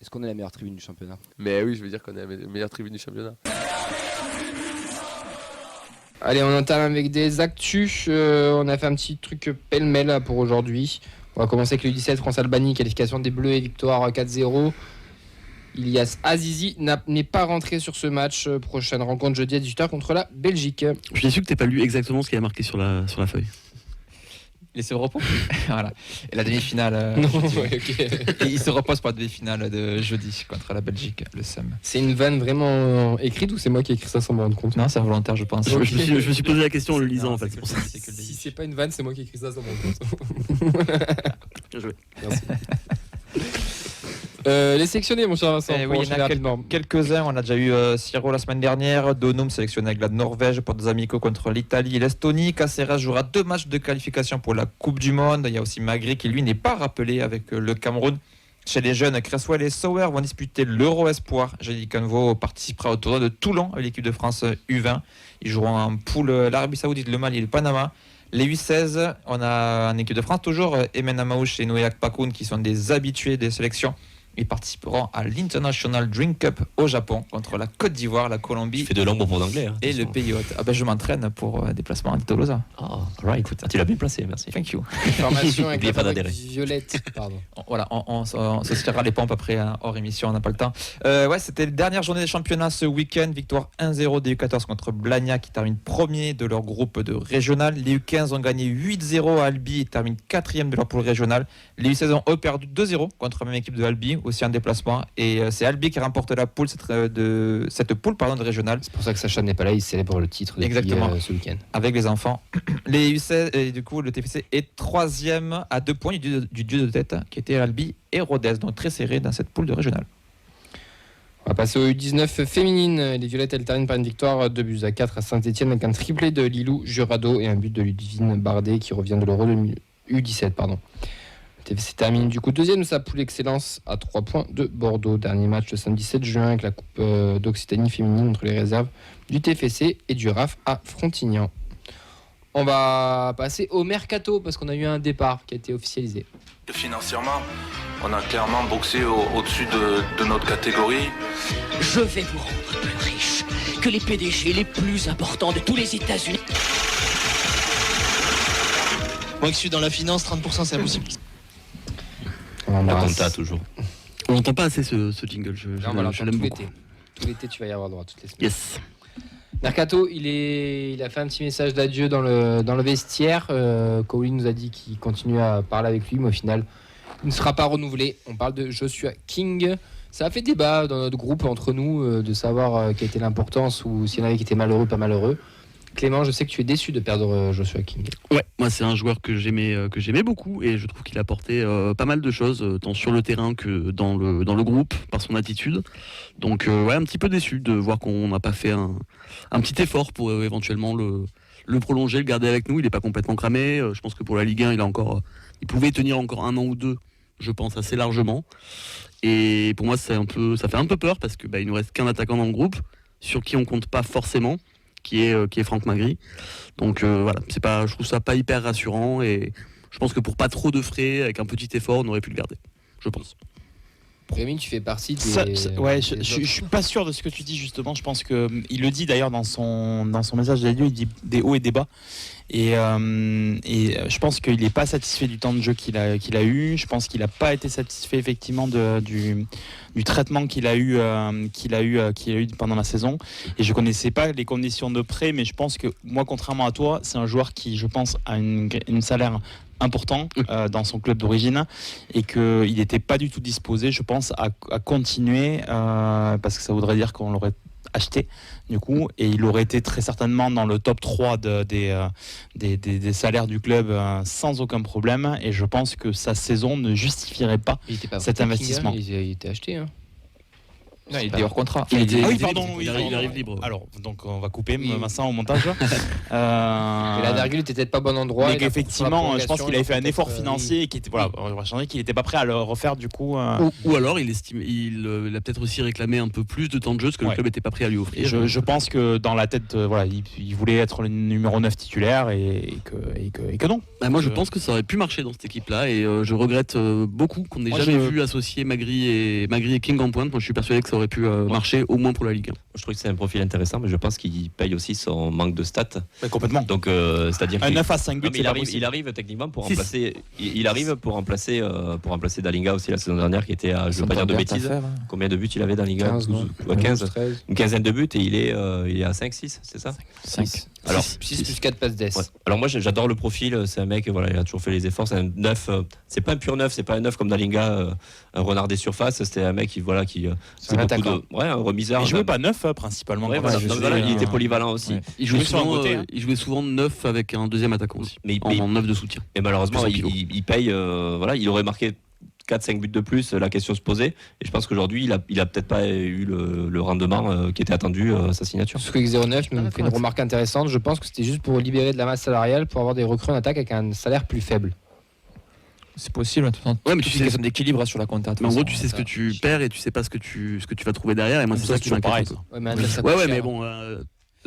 Est-ce qu'on est la meilleure tribune du championnat ? Mais oui, je veux dire qu'on est la meilleure tribune du championnat. Allez, on entame avec des actus. On a fait un petit truc pêle-mêle là, pour aujourd'hui. On va commencer avec le 17 France-Albanie, qualification des Bleus et victoire 4-0. Ilyas Azizi n'est pas rentré sur ce match. Prochaine rencontre jeudi à 18h contre la Belgique. Je suis déçu que tu n'aies pas lu exactement ce qu'il y a marqué sur la feuille. Laissez au repos. Voilà. Et la demi-finale. Et il se repose pour la demi-finale de jeudi contre la Belgique, le SEM. C'est une vanne vraiment écrite ou c'est moi qui ai écrit ça sans me rendre compte ? Non, c'est involontaire, je pense. Je me suis posé la question en le lisant en fait. C'est pour ça. Si c'est pas une vanne, c'est moi qui ai écrit ça sans me rendre compte. Bien joué. Merci. Les sélectionnés, mon cher Vincent. Oui, il y en a quelques-uns. On a déjà eu Siro la semaine dernière. Donum sélectionné avec la Norvège pour des amicaux contre l'Italie et l'Estonie. Caceres jouera 2 matchs de qualification pour la Coupe du Monde. Il y a aussi Magri qui, lui, n'est pas rappelé avec le Cameroun. Chez les jeunes, Cresswell et Sauer vont disputer l'Euro Espoir. Jady Canvo participera au tournoi de Toulon avec l'équipe de France U20. Ils joueront en poule l'Arabie Saoudite, le Mali et le Panama. Les U16, on a en équipe de France toujours Emen Amaouche et Noé Akpakoun qui sont des habitués des sélections. Ils participeront à l'International Drink Cup au Japon contre la Côte d'Ivoire, la Colombie. Tu fais de l'anglais pour d'anglais. Et le pays hôte. Je m'entraîne pour déplacement à Tolosa. Right. Tu l'as bien placé, merci. Thank you. Formation avec pas la d'adhérer. violette. Pardon. Voilà, on se tirera les pompes après hors émission, on n'a pas le temps. C'était la dernière journée des championnats ce week-end. Victoire 1-0 des U14 contre Blagnac qui termine premier de leur groupe de régional. Les U15 ont gagné 8-0 à Albi et terminent 4e de leur poule régionale. Les U16 ont eux perdu 2-0 contre la même équipe de Albi, aussi en déplacement. Et c'est Albi qui remporte la poule, cette poule de régionale. C'est pour ça que Sacha n'est pas là, il célèbre le titre depuis ce week-end. Avec les enfants. Les U16, et du coup, le TFC est 3e à 2 points du dieu de tête qui était Albi et Rodez, donc très serré dans cette poule de régionale. On va passer aux U19 féminines. Les Violettes, elles terminent par une victoire 2-4 à Saint-Etienne avec un triplé de Lilou Jurado et un but de Ludivine Bardet qui revient de l'Euro U17. TFC termine du coup 2e de sa poule excellence à 3 points de Bordeaux. Dernier match le samedi 7 juin avec la Coupe d'Occitanie féminine entre les réserves du TFC et du RAF à Frontignan. On va passer au mercato parce qu'on a eu un départ qui a été officialisé. Financièrement, on a clairement boxé au-dessus de notre catégorie. Je vais vous rendre plus riche que les PDG les plus importants de tous les États-Unis. Moi qui suis dans la finance, 30% c'est impossible. La compta toujours. On n'entend pas assez ce jingle, je l'aime beaucoup. Tout l'été, tu vas y avoir droit toutes les semaines. Yes. Mercato, il a fait un petit message d'adieu dans le vestiaire. Cowley nous a dit qu'il continue à parler avec lui, mais au final, il ne sera pas renouvelé. On parle de Joshua King. Ça a fait débat dans notre groupe entre nous de savoir quelle était l'importance ou s'il y en avait qui étaient malheureux, pas malheureux. Clément, je sais que tu es déçu de perdre Joshua King. Ouais, moi c'est un joueur que j'aimais beaucoup et je trouve qu'il a apporté pas mal de choses tant sur le terrain que dans le groupe par son attitude. Donc un petit peu déçu de voir qu'on n'a pas fait un petit effort pour éventuellement le prolonger, le garder avec nous. Il n'est pas complètement cramé. Je pense que pour la Ligue 1, il pouvait tenir encore 1 an ou 2, je pense assez largement. Et pour moi ça fait un peu peur parce que il nous reste qu'un attaquant dans le groupe sur qui on compte pas forcément. Qui est Franck Magri. Donc je trouve ça pas hyper rassurant et je pense que pour pas trop de frais, avec un petit effort, on aurait pu le garder. Je pense. Rémi, tu fais partie des... je suis pas sûr de ce que tu dis justement. Je pense qu'il le dit d'ailleurs dans son message d'adieu, il dit des hauts et des bas. Et je pense qu'il n'est pas satisfait du temps de jeu qu'il a eu. Je pense qu'il n'a pas été satisfait effectivement du traitement qu'il a eu pendant la saison. Et je connaissais pas les conditions de prêt, mais je pense que moi, contrairement à toi, c'est un joueur qui, je pense, a une salaire important dans son club d'origine et qu'il n'était pas du tout disposé, je pense, à continuer parce que ça voudrait dire qu'on l'aurait acheté du coup et il aurait été très certainement dans le top 3 des salaires du club sans aucun problème et je pense que sa saison ne justifierait pas cet investissement. Il était acheté Non, il est hors contrat. Ah oui, il pardon, il arrive, pardon. il arrive libre. Alors, donc on va couper Oui. Vincent au montage. Et la virgule était peut-être pas au bon endroit. Mais et la qu'effectivement, je pense qu'il avait fait un prolongation, effort peut-être, financier et qu'il était, voilà, on va changer, qu'il n'était pas prêt à le refaire du coup. Ou alors il a peut-être aussi réclamé un peu plus de temps de jeu, ce que le club n'était pas prêt à lui Et offrir. je pense que dans la tête, voilà, il voulait être le numéro 9 titulaire et que non. Bah, moi je pense que ça aurait pu marcher dans cette équipe-là et je regrette beaucoup qu'on n'ait Moi, jamais vu associer Magri et King en pointe. Moi je suis persuadé que ça aurait pu marcher au moins pour la Ligue 1. Je trouve que c'est un profil intéressant, mais je pense qu'il paye aussi son manque de stats. Mais complètement. Donc, c'est-à-dire Un qu'il 9 à 5 buts, non, mais il arrive techniquement pour remplacer. Il arrive pour remplacer Dalinga aussi la saison dernière qui était à, je veux pas dire de bêtises. Combien de buts il avait dans la Ligue 1? 15, 12, non 15. 13. Une quinzaine de buts et il est à 5-6, c'est ça? 5. Alors, 6 plus 4 passes d'ess. Ouais. Alors moi j'adore le profil, c'est un mec, voilà, il a toujours fait les efforts, c'est un neuf, c'est pas un pur neuf, c'est pas un neuf comme Dalinga, un renard des surfaces, c'était un mec qui C'est un attaquant. un remiseur. Il jouait pas 9 principalement. Ouais, voilà, donc voilà, il était polyvalent aussi. Ouais. Il jouait sur un souvent, côté, hein. il jouait souvent 9 avec un deuxième attaquant aussi, Mais en 9 de soutien. Et malheureusement, Plus en pivot. il paye, voilà, il aurait marqué 4-5 buts de plus, la question se posait. Et je pense qu'aujourd'hui, il a peut-être pas eu le rendement qui était attendu à sa signature. Squeak 09 nous fait une remarque intéressante. Je pense que c'était juste pour libérer de la masse salariale pour avoir des recrues en attaque avec un salaire plus faible. C'est possible. Ouais, mais tu tu sais sais, question d'équilibre sur la compta. mais en gros tu sais ce que tu perds et tu sais pas ce que tu vas trouver derrière. Et moi c'est ça qui m'inquiète un peu. Ouais, mais, un neuf, ça Ouais, coûte ouais, cher. mais bon, là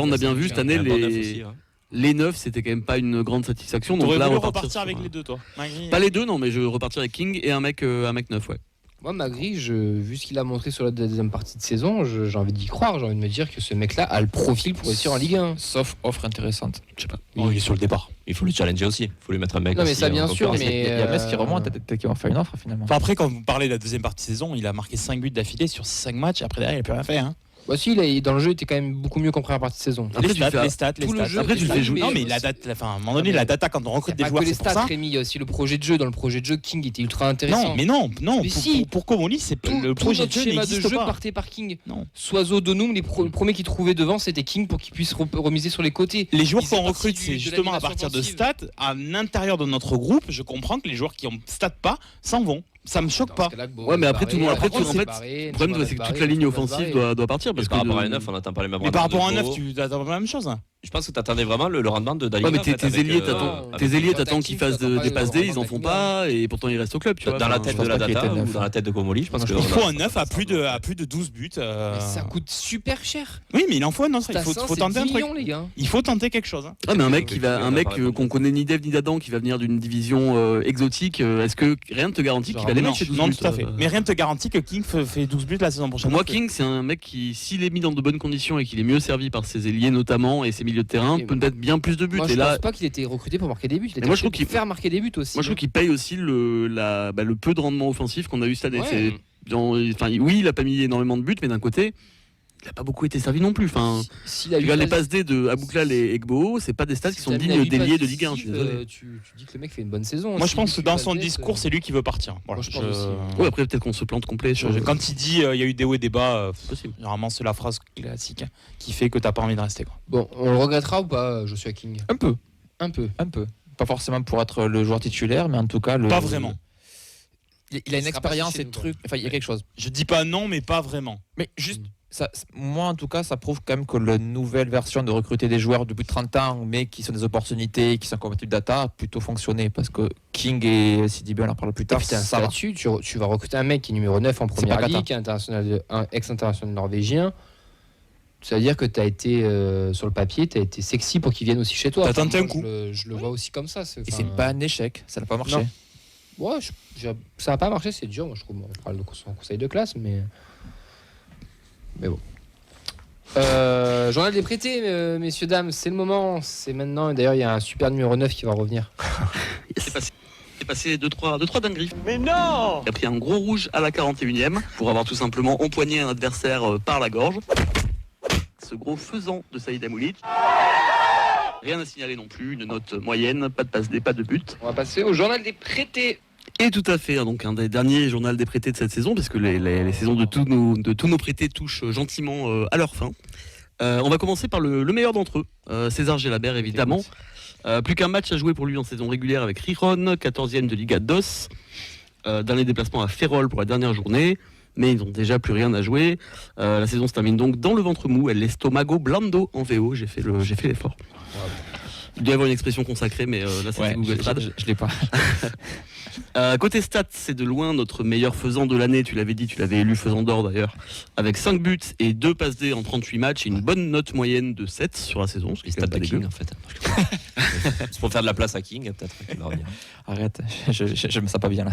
on a bien vu cette année Un bon neuf aussi, hein. les 9 c'était quand même pas une grande satisfaction. Donc T'aurais là voulu repartir repartir sur avec les deux, toi. Magri. Pas les deux, non, mais je repartir avec King et un mec 9, ouais. Moi, Magri, vu ce qu'il a montré sur la deuxième partie de saison, j'ai envie d'y croire. J'ai envie de me dire que ce mec-là a le profil pour réussir en Ligue 1. Sauf offre intéressante. Je sais pas. Oh, il est sur le départ. Il faut le challenger aussi, il faut lui mettre un mec. Non, mais aussi ça, en bien sûr, concurrence. mais Il y a Metz qui remonte, peut-être qu'ils vont faire une offre finalement. Enfin, après, quand vous parlez de la deuxième partie de saison, il a marqué 5 buts d'affilée sur 5 matchs. Après, derrière, il n'a plus rien fait. Hein. Bah, si, dans le jeu, il était quand même beaucoup mieux qu'en première partie de saison. Après, les tu stats, fais- les stats. tout le jeu, Après, tu le fais jouer. Non, mais la date, enfin, à un moment donné, la data, quand on Il recrute n'y a des pas joueurs, que les c'est pour stats, ça. Rémi, il y a aussi le projet de jeu. Dans le projet de jeu, King était ultra intéressant. Non, mais non. Mais si. Pour Comoli, c'est Tout, le tout projet de notre jeu schéma de n'existe jeu pas. partait par King. Non. Soiseau, Donum, le premier qui trouvait devant, c'était King pour qu'il puisse remiser sur les côtés. Les joueurs Ils faisaient qu'on partie recrute, de c'est justement à l'animation partir de offensive. stats. À l'intérieur de notre groupe, je comprends que les joueurs qui ont stat pas s'en vont. Ça me choque pas. Ouais, mais après, tout le monde- après, tout en fait, le problème, c'est que toute la ligne offensive doit partir. Parce Par que rapport à un 9, on n'attend pas les mêmes Mais par rendements rapport à un de 9, Beau. tu attends pas la même chose. Je pense que tu attendais vraiment le rendement de Dalinga. Ouais, mais en fait, tes avec, ailiers, avec- tes ailiers, King, t'attends qu'ils fassent t'attends pas des le passes D, ils en rendement font de pas, et pourtant ils restent au club, tu vois. dans la Enfin, tête pense de la pas qu'il data était ou neuf. dans la tête de Comoli, je pense que. Il faut un 9 à plus de 12 buts. Mais ça coûte super cher. Oui, mais il en faut un autre. Il Tassin, faut c'est tenter un 10 truc. millions, les gars. Il faut tenter quelque chose. Hein. Ah, mais un mec Avec- qu'on connaît ni d'Eve ni d'Adam qui va venir d'une division exotique, est-ce que rien ne te garantit qu'il va les Non, mettre chez 12 non, buts, tout à fait. Mais rien ne te garantit que King fait 12 buts la saison prochaine. Pour moi, King, c'est un mec qui, s'il est mis dans de bonnes conditions et qu'il est mieux servi par ses ailiers notamment et ses milieux de terrain, Et peut mettre bien plus de buts. Moi, Et je là, pense pas qu'il était recruté pour marquer des buts. Il était moi, je recruté trouve pour faire marquer des buts aussi. moi, je trouve qu'il paye aussi le peu de rendement offensif qu'on a eu cette année. Ouais. Oui, il a pas mis énormément de buts, mais d'un côté, il a pas beaucoup été servi non plus. Enfin, S'il a tu eu regardes les pas- passes D de Abouklal et Egbo, c'est pas des stats qui si sont t'as mis dignes la huit d'ailiers de passes Ligue 1. Je suis décisives, désolé. tu dis que le mec fait une bonne saison. Moi, je Si pense que tu dans passes son net, discours, c'est lui qui veut partir. Voilà, Moi, je pense aussi. Ouais, après, peut-être qu'on se plante complet sur. Quand il dit il y a eu des hauts et des bas, Possible. généralement, c'est la phrase classique qui fait que t'as pas envie de rester. Quoi. Bon, on le regrettera ou pas, Joshua King? Un peu. Un peu. Pas forcément pour être le joueur titulaire, mais en tout cas. Pas vraiment. Il a une Il sera pas expérience chez et nous, trucs. Enfin, il y a quelque chose. Je dis pas non, mais pas vraiment. Mais juste, moi en tout cas, ça prouve quand même que la nouvelle version de recruter des joueurs de plus de 30 ans, mais qui sont des opportunités, qui sont compatibles data, a plutôt fonctionné. Parce que King et Sidibé, on en parle plus tard, Putain, ça va. là-dessus, tu vas recruter un mec qui est numéro 9 en première pas ligue, cata. qui est un ex-international norvégien. Ça veut dire que tu as été, sur le papier, tu as été sexy pour qu'il vienne aussi chez toi. T'as tenté moi, un coup. Je le vois aussi comme ça. Et c'est pas un échec, ça n'a pas marché. Non. Ouais, ça n'a pas marché, c'est dur. Moi, je trouve. Bon, on parle de son conseil de classe, mais bon. Journal des prêtés, messieurs, dames, c'est le moment, c'est maintenant. Et d'ailleurs, il y a un super numéro 9 qui va revenir. C'est passé 2-3 dingueries. Mais non! Il a pris un gros rouge à la 41e pour avoir tout simplement empoigné un adversaire par la gorge. Ce gros faisant de Saïd Amoulic. Rien à signaler non plus, une note moyenne, pas de passe D, pas de but. On va passer au journal des prêtés. Et tout à fait, donc un des derniers journaux des prêtés de cette saison, parce que les saisons de tous nos prêtés touchent gentiment à leur fin. On va commencer par le meilleur d'entre eux, César Gelabert évidemment. Plus qu'un match à jouer pour lui en saison régulière avec Riron, 14e de Liga DOS. Dernier déplacement à Ferrol pour la dernière journée. mais ils n'ont déjà plus rien à jouer. La saison se termine donc dans le ventre mou, l'estomago blando en VO, j'ai fait l'effort. Il doit y avoir une expression consacrée, mais là c'est Google Trad. Je l'ai pas. Côté stats, c'est de loin notre meilleur faisant de l'année, tu l'avais dit, tu l'avais élu faisant d'or d'ailleurs, avec 5 buts et 2 passes D en 38 matchs et une bonne note moyenne de 7 sur la saison. Les stats de King en fait. C'est pour faire de la place à King peut-être qu'il va revenir. Arrête, je me sens pas bien là.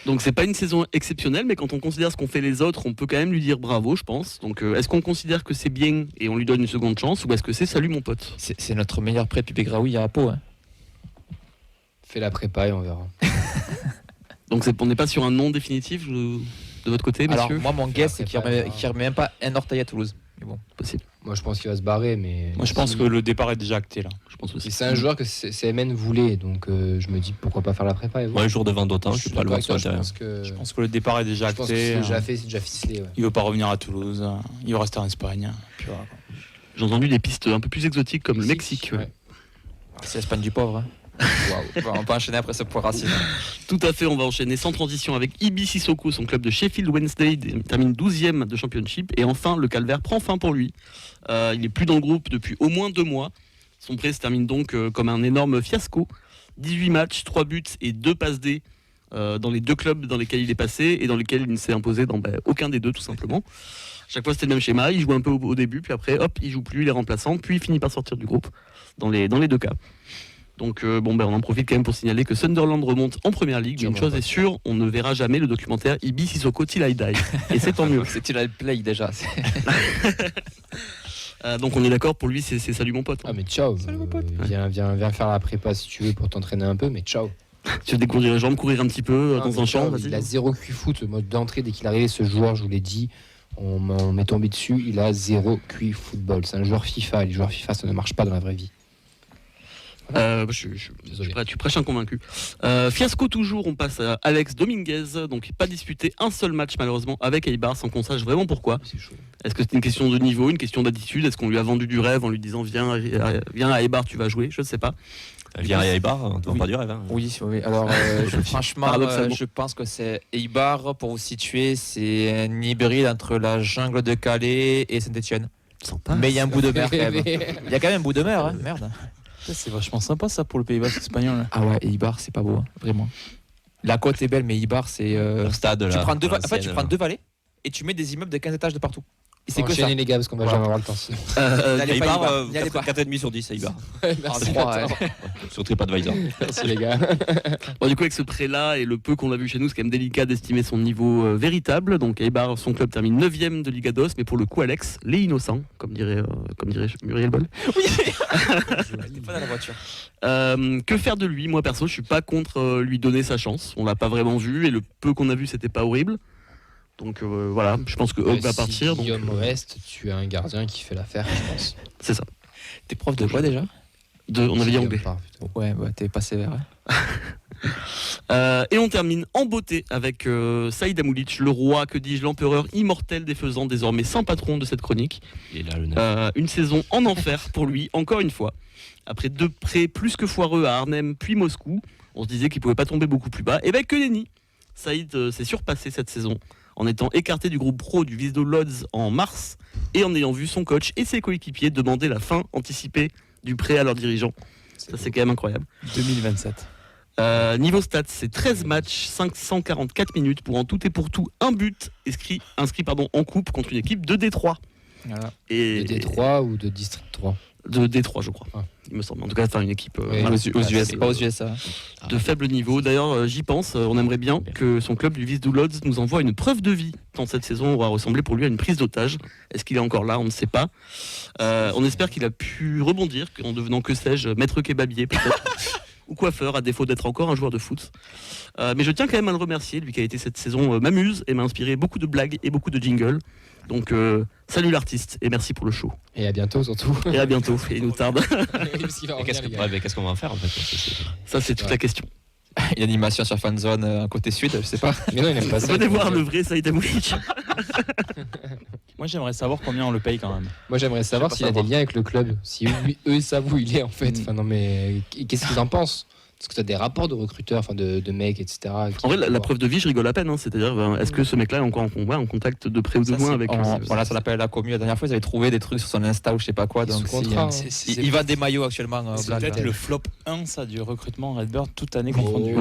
Donc c'est pas une saison exceptionnelle, mais quand on considère ce qu'ont fait les autres, on peut quand même lui dire bravo, je pense. Donc est-ce qu'on considère que c'est bien et on lui donne une seconde chance, ou est-ce que c'est salut mon pote? C'est notre meilleur prêt Pipé Graoui à Pau. Hein. Fais la prépa et on verra. Donc on n'est pas sur un nom définitif de votre côté, messieurs? Alors moi mon guess c'est qu'il prépa, remet même pas un orteil à Toulouse. Mais bon. Possible. Moi, je pense qu'il va se barrer, mais. Moi, je pense que le départ est déjà acté là. Je pense aussi. C'est un joueur que CMN voulait, donc je me dis pourquoi pas faire la prépa. Et Moi, un jour de 20 d'autant, je suis pas le voir sur le je terrain. pense que. Je pense que le départ est déjà je pense que acté. c'est déjà ficelé. Ouais. Il veut pas revenir à Toulouse. Il va rester en Espagne. Puis voilà, quoi. J'ai entendu des pistes un peu plus exotiques comme le Mexique. Ouais. C'est l'Espagne du pauvre. Hein. Waouh. On peut enchaîner après ce point racine. Tout à fait, on va enchaîner sans transition avec Ibi Sissoko, son club de Sheffield Wednesday, il termine 12e de Championship et enfin le calvaire prend fin pour lui. Il n'est plus dans le groupe depuis au moins 2 mois. Son prêt se termine donc comme un énorme fiasco. 18 matchs, 3 buts et 2 passes D dans les 2 clubs dans lesquels il est passé et dans lesquels il ne s'est imposé dans aucun des 2 tout simplement. Chaque fois c'était le même schéma, il joue un peu au début, puis après hop, il joue plus, il est remplaçant, puis il finit par sortir du groupe dans les 2 cas. Donc on en profite quand même pour signaler que Sunderland remonte en première ligue. Mais une chose est sûre, on ne verra jamais le documentaire Ibi Sissoko Till I Die. Et c'est tant mieux. C'est Till I Play déjà. Donc on est d'accord, pour lui c'est salut mon pote. Ah mais ciao. Viens faire la prépa si tu veux pour t'entraîner un peu, mais ciao. Tu veux découvrir les jambes, courir un petit peu dans un champ. Il a 0 QI foot. Mode d'entrée, dès qu'il est arrivé, ce joueur, je vous l'ai dit, on m'est tombé dessus, il a 0 QI football. C'est un joueur FIFA. Les joueurs FIFA, ça ne marche pas dans la vraie vie. Tu prêches un convaincu. Fiasco toujours, on passe à Alex Dominguez, donc pas disputé un seul match malheureusement avec Eibar sans qu'on sache vraiment pourquoi. Est-ce que c'est une question de niveau, une question d'attitude? Est-ce qu'on lui a vendu du rêve en lui disant viens à Eibar, tu vas jouer? Je ne sais pas. Viens à Eibar, on ne te vend pas du rêve. Hein. Oui. Alors franchement, je pense que c'est Eibar, pour vous situer, c'est un hybride entre la jungle de Calais et Saint-Etienne. Mais il y a un bout de mer quand même. Il y a quand même un bout de mer, hein. Merde. C'est vachement sympa ça pour le Pays Basque espagnol. Là. Ah ouais, et Eibar, c'est pas beau, hein, vraiment. La côte est belle, mais Eibar, c'est. Stade, tu prends 2 vallées et tu mets des immeubles de 15 étages de partout. Et c'est que ça. Les gars, parce qu'on va jamais avoir le temps. Eibar, 4,5 sur 10 à Eibar. Merci. Sur TripAdvisor. Merci les gars. Bon, du coup, avec ce prêt-là et le peu qu'on a vu chez nous, c'est quand même délicat d'estimer son niveau véritable. Donc, Eibar, son club termine 9e de Liga DOS, mais pour le coup, Alex, les innocents, comme dirait Muriel Boll. Oui. T'es pas dans la voiture. Que faire de lui? Moi, perso, je suis pas contre lui donner sa chance. On l'a pas vraiment vu et le peu qu'on a vu, c'était pas horrible. Donc voilà, je pense que Hog va partir. Si Guillaume reste, tu as un gardien qui fait l'affaire, je pense. C'est ça. T'es prof de quoi déjà? On avait dit anglais. Ouais, t'es pas sévère. Et on termine en beauté avec Saïd Amoulic, le roi, que dis-je, l'empereur immortel des faisans, désormais sans patron de cette chronique. Et là, une saison en enfer pour lui, encore une fois. Après 2 prêts plus que foireux à Arnhem puis Moscou, on se disait qu'il pouvait pas tomber beaucoup plus bas. Et que nenni, Saïd s'est surpassé cette saison en étant écarté du groupe pro du Wisdo Lodz en mars et en ayant vu son coach et ses coéquipiers demander la fin anticipée du prêt à leurs dirigeants. Ça, c'est quand même incroyable. 2027. Niveau stats, c'est 13 matchs, 544 minutes pour en tout et pour tout un but inscrit en coupe contre une équipe de Détroit. Voilà. Et de Détroit ou de District 3? De Détroit, je crois. Ah. Il me semble. En tout cas, une équipe aux US, pas aux USA. De faible niveau. D'ailleurs, j'y pense. On aimerait bien que son club du Wisdo Lodz nous envoie une preuve de vie. Dans cette saison, aura ressemblé pour lui à une prise d'otage. Est-ce qu'il est encore là? On ne sait pas. On espère qu'il a pu rebondir en devenant, que sais-je, maître kebabier peut-être. Ou coiffeur, à défaut d'être encore un joueur de foot. Mais je tiens quand même à le remercier, lui qui a été cette saison m'amuse et m'a inspiré beaucoup de blagues et beaucoup de jingles. Donc salut l'artiste et merci pour le show. Et à bientôt surtout. Et à bientôt, et il nous tarde. Qu'est-ce qu'on va en faire en fait? Ça c'est toute la question. Une animation sur Fanzone côté sud, je sais pas. Mais non, il n'aime pas ça. Venez voir le vrai Saïd Amoulic. Moi j'aimerais savoir combien on le paye quand même. Moi j'aimerais savoir s'il a des liens avec le club. Si eux savent où il est en fait. Enfin non mais qu'est-ce qu'ils en pensent? Parce que tu as des rapports de recruteurs, enfin de mecs, etc. En vrai, la preuve de vie, je rigole à peine. Hein. C'est-à-dire, est-ce que ce mec-là est encore en contact de près ou de loin avec. Voilà, ça l'appelle la commu. La dernière fois, ils avaient trouvé des trucs sur son Insta ou je sais pas quoi. Ils Donc, sont contraints, hein. il va des maillots actuellement. C'est Black, peut-être là. le flop 1 ça, du recrutement Redbird, toute année confondue.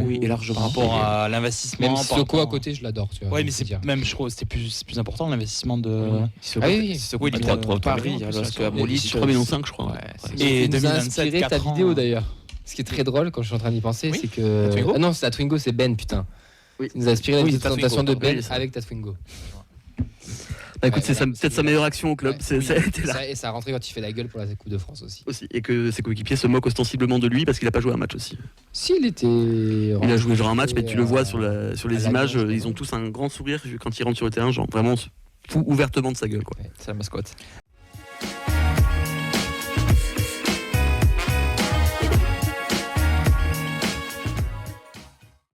Oui, et largement. Par rapport à l'investissement. Même par Sissoko rapport à côté, je l'adore. Tu vois, Ouais, mais c'est dire. même je trouve c'est plus important l'investissement de Ah oui, Sissoko, il est 3 Paris, millions, alors que Et Molic 3,5 millions, je crois. Et Et nous a 2027, inspiré ta 4 ans, vidéo d'ailleurs. Ce qui est très drôle quand je suis en train d'y penser, Oui. c'est que. La Twingo Ah non, c'est la Twingo, c'est Ben, putain. Oui. Il nous a inspiré la Oui, petite c'est ta présentation de Twingo. Ben Oui, c'est avec ta Twingo. Bah, écoute, Ouais, c'est peut-être sa meilleure action au club. Ouais, Ça a été là. Et ça a rentré quand il fait la gueule pour la Coupe de France aussi. Aussi. Et que ses coéquipiers se moquent ostensiblement de lui parce qu'il a pas joué un match aussi. Si, il était. Il a joué genre un match, mais tu le vois sur les à images, l'Alliance, ils ont tous un grand sourire quand ils rentrent sur le terrain, genre vraiment se fout ouvertement de sa gueule. Quoi. C'est la mascotte.